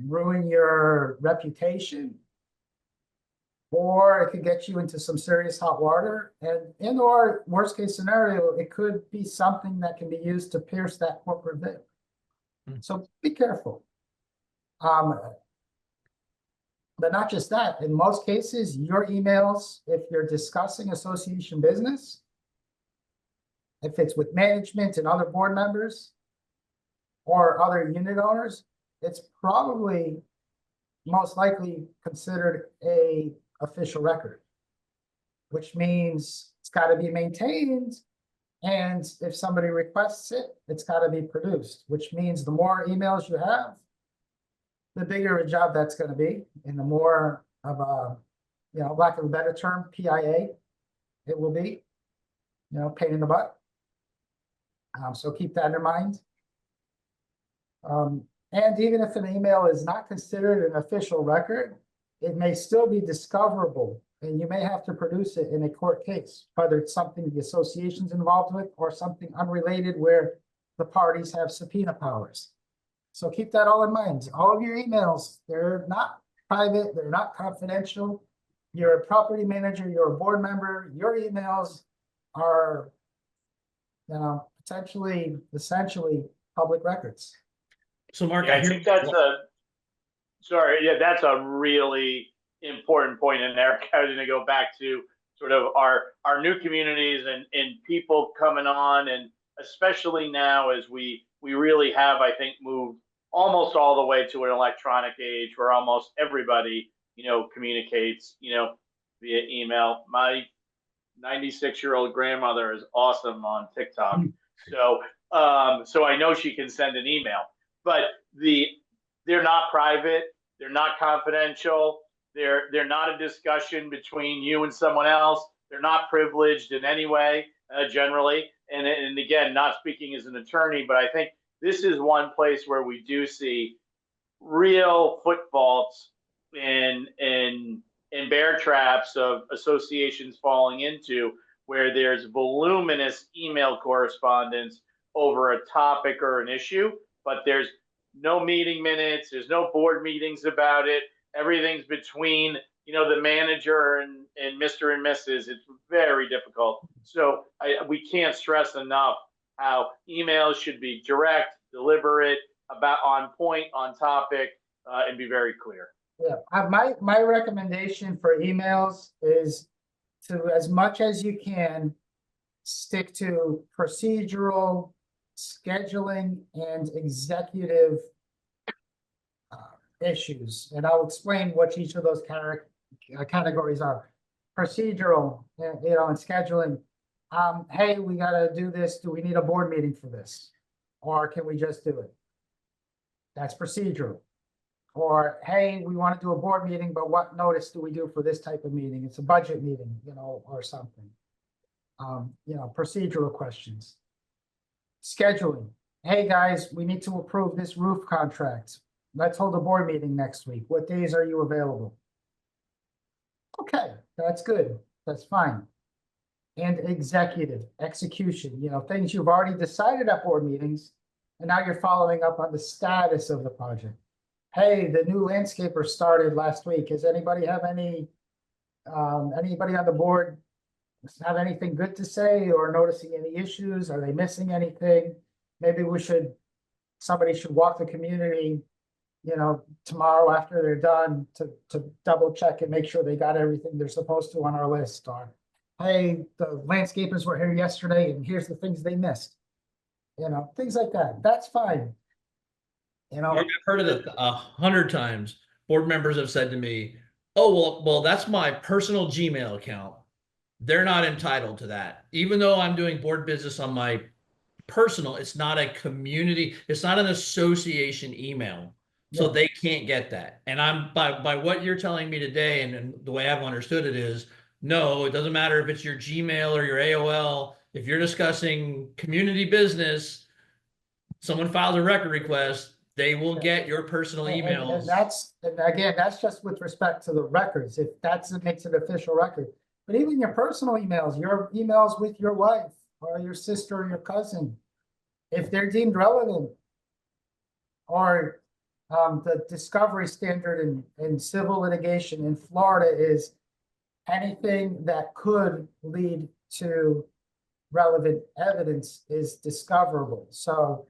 ruin your reputation, or it could get you into some serious hot water. And or worst case scenario, it could be something that can be used to pierce that corporate veil. So be careful. But not just that, in most cases, your emails, if you're discussing association business, if it's with management and other board members or other unit owners, it's probably most likely considered a official record, which means it's got to be maintained. And if somebody requests it, it's got to be produced, which means the more emails you have, the bigger a job that's going to be, and the more of a, lack of a better term, PIA it will be. pain in the butt. So keep that in mind. And even if an email is not considered an official record, it may still be discoverable, and you may have to produce it in a court case, whether it's something the association's involved with or something unrelated where the parties have subpoena powers. So keep that all in mind. All of your emails, they're not private, they're not confidential. You're a property manager, you're a board member, your emails are, potentially, essentially public records. So Mark, Yeah, I think that's that's a really important point. And Eric, I was going to go back to sort of our new communities and people coming on, and especially now as we really have, I think, moved almost all the way to an electronic age where almost everybody, communicates, via email. My 96-year-old grandmother is awesome on TikTok. So I know she can send an email, but they're not private. They're not confidential. They're not a discussion between you and someone else. They're not privileged in any way, generally. And again, not speaking as an attorney, but I think this is one place where we do see real foot faults in bear traps of associations falling into, where there's voluminous email correspondence over a topic or an issue, but there's no meeting minutes, there's no board meetings about it. Everything's between, the manager and Mr. and Mrs. It's very difficult. So we can't stress enough how emails should be direct, deliberate, about on point, on topic, and be very clear. Yeah, my recommendation for emails is to, as much as you can, stick to procedural, scheduling, and executive issues. And I'll explain what each of those categories are. Procedural, and scheduling. Hey, we gotta do this. Do we need a board meeting for this? Or can we just do it? That's procedural. Or, hey, we want to do a board meeting, but what notice do we do for this type of meeting? It's a budget meeting, or something. Procedural questions. Scheduling. Hey, guys, we need to approve this roof contract. Let's hold a board meeting next week. What days are you available? Okay, that's good. That's fine. And executive, execution, things you've already decided at board meetings, and now you're following up on the status of the project. Hey, the new landscaper started last week. Does anybody have anybody on the board have anything good to say or noticing any issues? Are they missing anything? Maybe somebody should walk the community, tomorrow after they're done to double check and make sure they got everything they're supposed to on our list. Or, hey, the landscapers were here yesterday and here's the things they missed. Things like that. That's fine. Mark, I've heard of it 100 times. Board members have said to me, oh, well, that's my personal Gmail account. They're not entitled to that. Even though I'm doing board business on my personal, it's not a community, it's not an association email. So they can't get that. And I'm by what you're telling me today, and the way I've understood it is, no, it doesn't matter if it's your Gmail or your AOL. If you're discussing community business, someone files a record request, they will get your personal emails. And again, that's just with respect to the records. If that's what makes it official record. But even your personal emails, your emails with your wife or your sister or your cousin, if they're deemed relevant, or the discovery standard in civil litigation in Florida is anything that could lead to relevant evidence is discoverable. So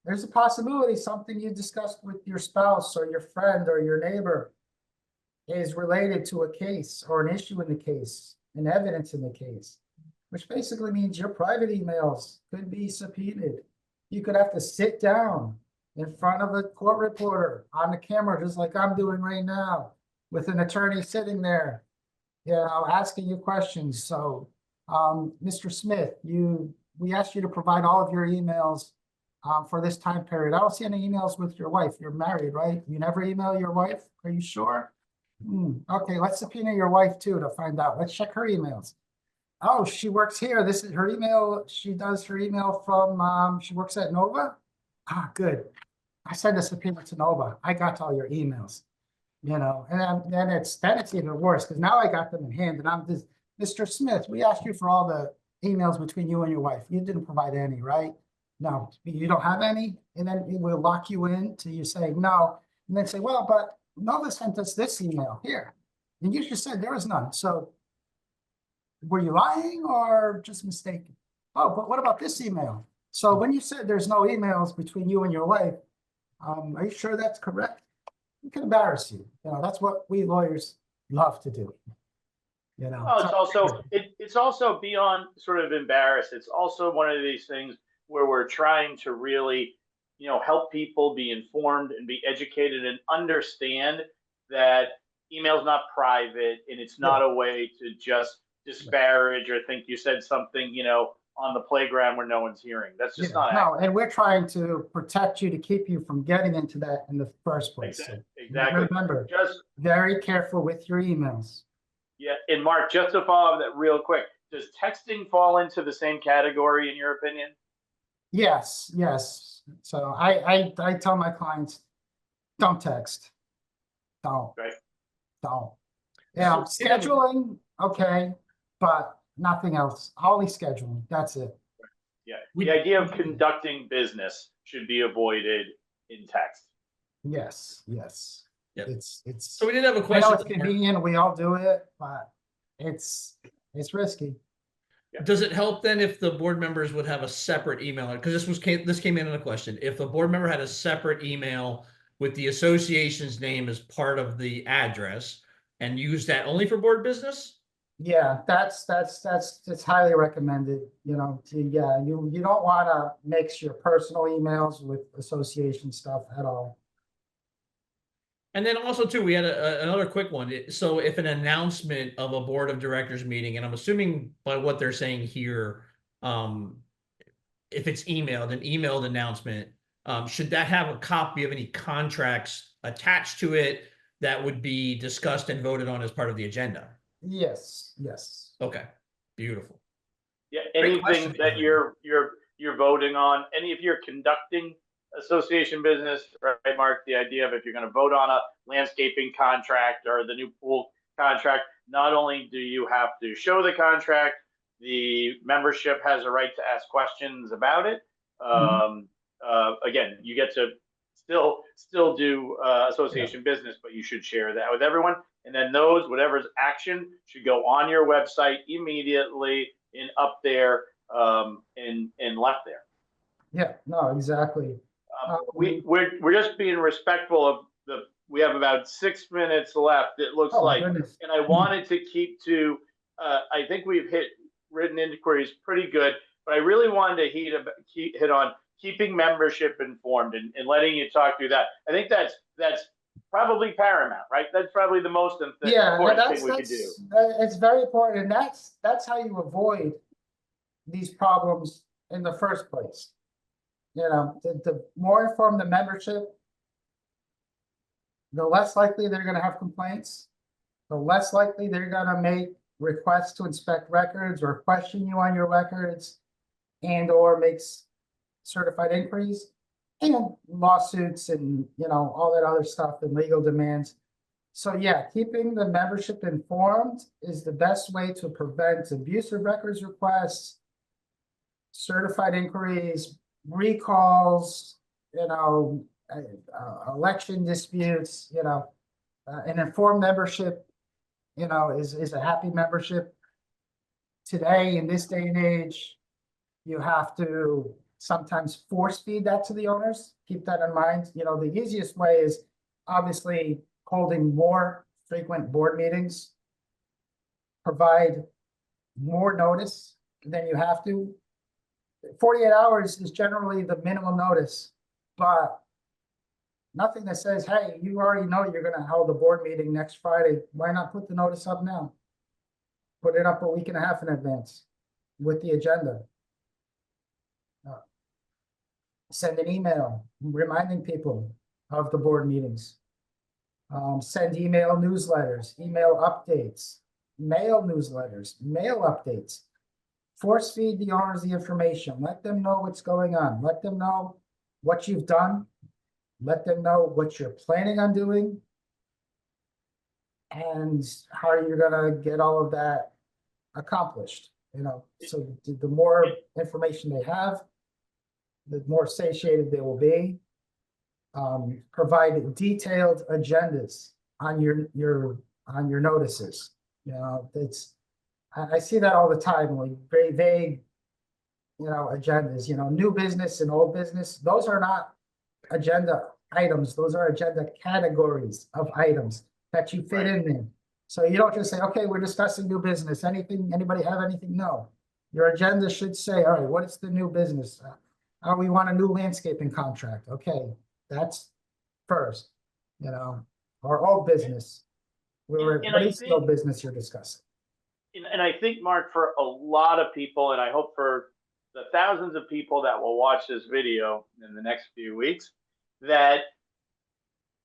there's a possibility something you discussed with your spouse or your friend or your neighbor is related to a case or an issue in the case, an evidence in the case, which basically means your private emails could be subpoenaed. You could have to sit down in front of a court reporter on the camera, just like I'm doing right now, with an attorney sitting there, asking you questions. So, Mr. Smith, we asked you to provide all of your emails for this time period. I don't see any emails with your wife. You're married, right? You never email your wife? Are you sure? Okay, let's subpoena your wife too to find out. Let's check her emails. Oh, she works here. This is her email. She does her email from, she works at Nova. Ah, good. I send a subpoena to Nova. I got all your emails, and then it's even worse because now I got them in hand and I'm just, Mr. Smith, we asked you for all the emails between you and your wife. You didn't provide any, right? No, you don't have any? And then it will lock you in to you saying no, and then say, well, but Nova sent us this email here. And you just said there was none. So were you lying or just mistaken? Oh, but what about this email? So when you said there's no emails between you and your wife, are you sure that's correct? It can embarrass you. That's what we lawyers love to do. Well, it's also beyond sort of embarrassed. It's also one of these things where we're trying to really, help people be informed and be educated and understand that email's not private and it's not a way to just disparage or think you said something, on the playground where no one's hearing. That's just not accurate. And we're trying to protect you to keep you from getting into that in the first place. Exactly. So remember, just very careful with your emails. Yeah, and Mark, just to follow up that real quick, does texting fall into the same category in your opinion? Yes. So I tell my clients, don't text. Don't. Right. Don't. So, Scheduling, okay, but nothing else. Only scheduling. That's it. Yeah. The idea of conducting business should be avoided in text. Yes. Yep. It's So we did have a I know question. it's convenient, we all do it, but it's risky. Does it help then if the board members would have a separate email? Because this came in a question. If a board member had a separate email with the association's name as part of the address and use that only for board business? Yeah, that's highly recommended, you don't want to mix your personal emails with association stuff at all. And then also too, we had another quick one. So if an announcement of a board of directors meeting, and I'm assuming by what they're saying here, if it's emailed, an emailed announcement, should that have a copy of any contracts attached to it that would be discussed and voted on as part of the agenda? Yes. Okay, beautiful. Yeah, Great question. anything that you're voting on, if you're conducting association business, right, Mark? The idea of if you're going to vote on a landscaping contract or the new pool contract, not only do you have to show the contract, the membership has a right to ask questions about it. Again, you get to still do association business, but you should share that with everyone. And then whatever's action should go on your website immediately and up there and left there. Yeah, no, exactly. We're just being respectful of we have about 6 minutes left, it looks like. Goodness. And I wanted to keep to, I think we've hit written inquiries pretty good, but I really wanted to hit on keeping membership informed and letting you talk through that. I think that's probably paramount, right? That's probably the most important thing we could do. It's very important. And that's how you avoid these problems in the first place. The more informed the membership, the less likely they're going to have complaints, the less likely they're going to make requests to inspect records or question you on your records and or makes certified inquiries and lawsuits and all that other stuff and legal demands. So yeah, keeping the membership informed is the best way to prevent abusive records requests, certified inquiries, recalls, election disputes, an informed membership, is a happy membership. Today, in this day and age, you have to sometimes force feed that to the owners. Keep that in mind. The easiest way is obviously holding more frequent board meetings, provide more notice than you have to. 48 hours is generally the minimum notice, but nothing that says, hey, you already know you're going to hold a board meeting next Friday. Why not put the notice up now? Put it up a week and a half in advance with the agenda. Send an email reminding people of the board meetings. Send email newsletters, email updates. mail newsletters, mail updates. Force feed the owners the information. Let them know what's going on. Let them know what you've done. Let them know what you're planning on doing. And how you're gonna get all of that accomplished, so the more information they have, the more satiated they will be. Provide detailed agendas on your notices. I see that all the time, like very vague, agendas, new business and old business. Those are not agenda items. Those are agenda categories of items that you fit in there. So you don't just say, okay, we're discussing new business. Anybody have anything? No. Your agenda should say, all right, what is the new business? We want a new landscaping contract. Okay, that's first, or old business. What is the old business you're discussing? And I think, Mark, for a lot of people, and I hope for the thousands of people that will watch this video in the next few weeks, that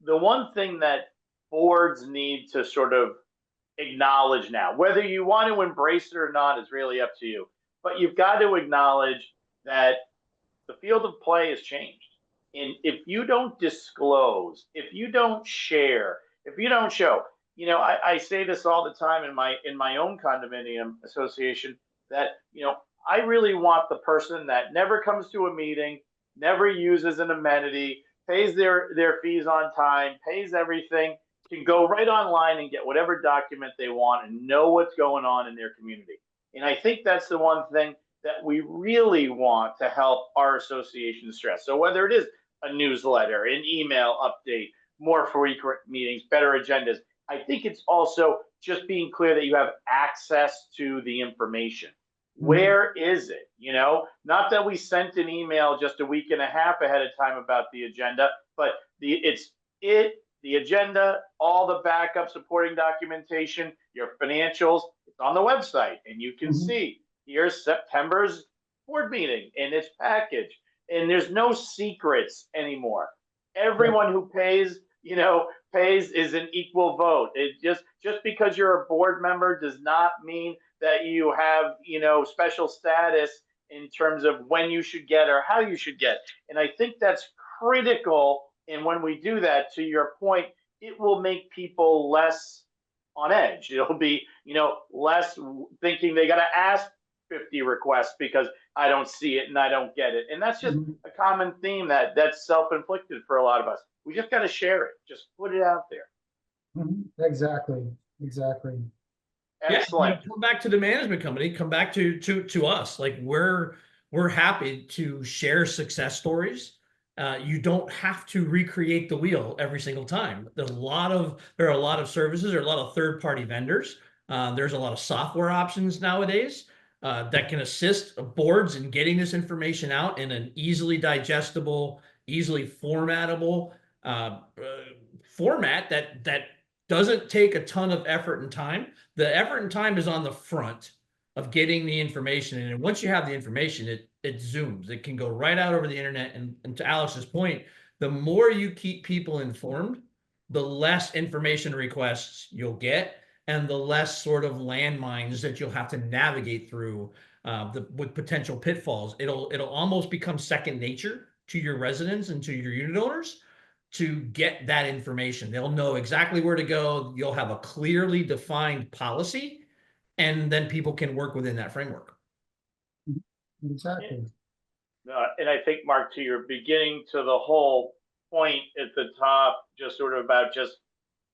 the one thing that boards need to sort of acknowledge now, whether you want to embrace it or not is really up to you, but you've got to acknowledge that the field of play has changed. And if you don't disclose, if you don't share, if you don't show, I say this all the time in my own condominium association that, I really want the person that never comes to a meeting, never uses an amenity, pays their fees on time, pays everything, can go right online and get whatever document they want and know what's going on in their community. And I think that's the one thing that we really want to help our association stress. So whether it is a newsletter, an email update, more frequent meetings, better agendas, I think it's also just being clear that you have access to the information. Where is it? Not that we sent an email just a week and a half ahead of time about the agenda, but the agenda, all the backup supporting documentation, your financials, it's on the website, and you can see here's September's board meeting in its package, and there's no secrets anymore. Everyone who pays is an equal vote. It just because you're a board member does not mean that you have, special status in terms of when you should get or how you should get. And I think that's critical. And when we do that, to your point, it will make people less on edge. It'll be, less thinking they got to ask 50 requests because I don't see it and I don't get it. And that's just a common theme that's self-inflicted for a lot of us. We just got to share it. Just put it out there. Exactly. Excellent. Yeah, come back to the management company, come back to us. Like we're happy to share success stories. You don't have to recreate the wheel every single time. There are a lot of services, there are a lot of third-party vendors. There's a lot of software options nowadays that can assist boards in getting this information out in an easily digestible, easily formatable format that doesn't take a ton of effort and time. The effort and time is on the front of getting the information. And once you have the information, it zooms. It can go right out over the internet. And to Alex's point, the more you keep people informed, the less information requests you'll get and the less sort of landmines that you'll have to navigate through with potential pitfalls. It'll almost become second nature to your residents and to your unit owners to get that information. They'll know exactly where to go. You'll have a clearly defined policy, and then people can work within that framework. Exactly. And I think, Mark, to your beginning to the whole point at the top, just sort of about just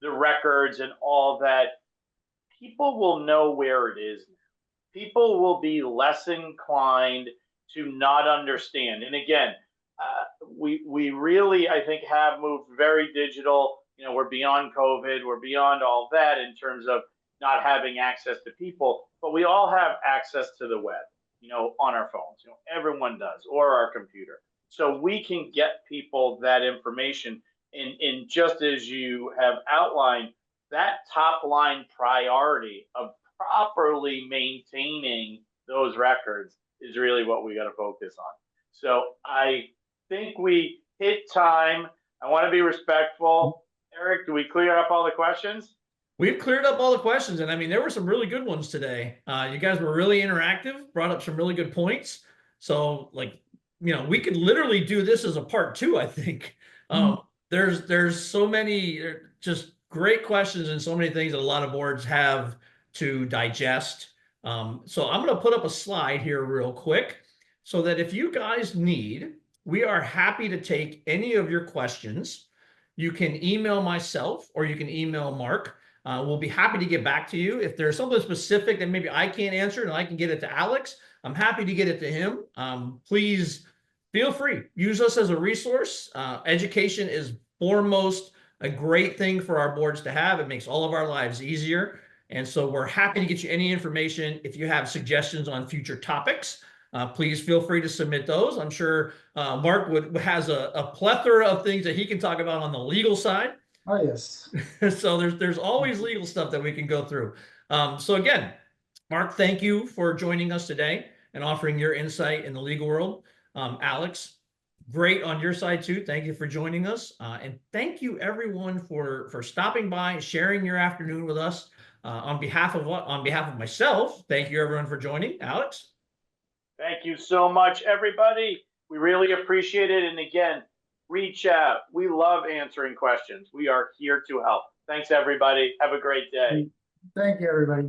the records and all that, people will know where it is now. People will be less inclined to not understand. And again, we really, I think, have moved very digital. We're beyond COVID. We're beyond all that in terms of not having access to people, but we all have access to the web, on our phones. Everyone does, or our computer. So we can get people that information. And just as you have outlined, that top line priority of properly maintaining those records is really what we got to focus on. So I think we hit time. I want to be respectful. Eric, do we clear up all the questions? We've cleared up all the questions, and I mean, there were some really good ones today. You guys were really interactive, brought up some really good points. So, like, we could literally do this as a part two, I think. There's so many just great questions and so many things that a lot of boards have to digest. So I'm going to put up a slide here real quick so that if you guys need, we are happy to take any of your questions. You can email myself or you can email Mark. We'll be happy to get back to you. If there's something specific that maybe I can't answer and I can get it to Alex, I'm happy to get it to him. Please feel free. Use us as a resource. Education is foremost a great thing for our boards to have. It makes all of our lives easier. And so we're happy to get you any information. If you have suggestions on future topics, please feel free to submit those. I'm sure Mark has a plethora of things that he can talk about on the legal side. Oh, yes. So there's always legal stuff that we can go through. So again, Mark, thank you for joining us today and offering your insight in the legal world. Alex, great on your side too. Thank you for joining us. And thank you everyone for stopping by and sharing your afternoon with us. On behalf of myself, thank you everyone for joining. Alex? Thank you so much, everybody. We really appreciate it. And again, reach out. We love answering questions. We are here to help. Thanks, everybody. Have a great day. Thank you, everybody.